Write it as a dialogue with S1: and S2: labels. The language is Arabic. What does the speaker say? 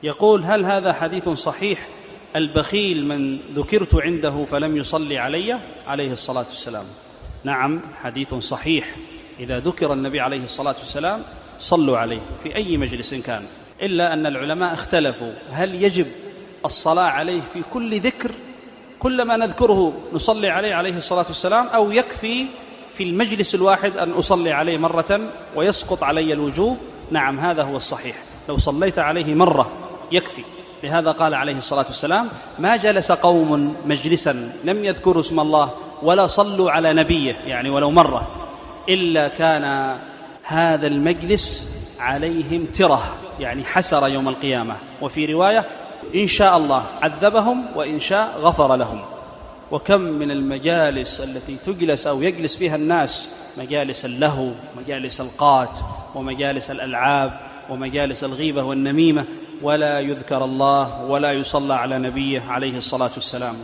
S1: يقول: هل هذا حديث صحيح البخيل من ذكرت عنده فلم يصلي علي عليه الصلاة والسلام؟ نعم، حديث صحيح. إذا ذكر النبي عليه الصلاة والسلام صلوا عليه في أي مجلس كان، إلا أن العلماء اختلفوا هل يجب الصلاة عليه في كل ذكر، كلما نذكره نصلي عليه عليه الصلاة والسلام، أو يكفي في المجلس الواحد أن أصلي عليه مرة ويسقط علي الوجوب؟ نعم، هذا هو الصحيح، لو صليت عليه مرة يكفي. لهذا قال عليه الصلاة والسلام: ما جلس قوم مجلسا لم يذكروا اسم الله ولا صلوا على نبيه، يعني ولو مرة، إلا كان هذا المجلس عليهم تره، يعني حسرة يوم القيامة. وفي رواية: إن شاء الله عذبهم وإن شاء غفر لهم. وكم من المجالس التي تجلس أو يجلس فيها الناس، مجالس اللهو، مجالس القات، ومجالس الألعاب، ومجالس الغيبة والنميمة، ولا يذكر الله ولا يصلى على نبيه عليه الصلاة والسلام.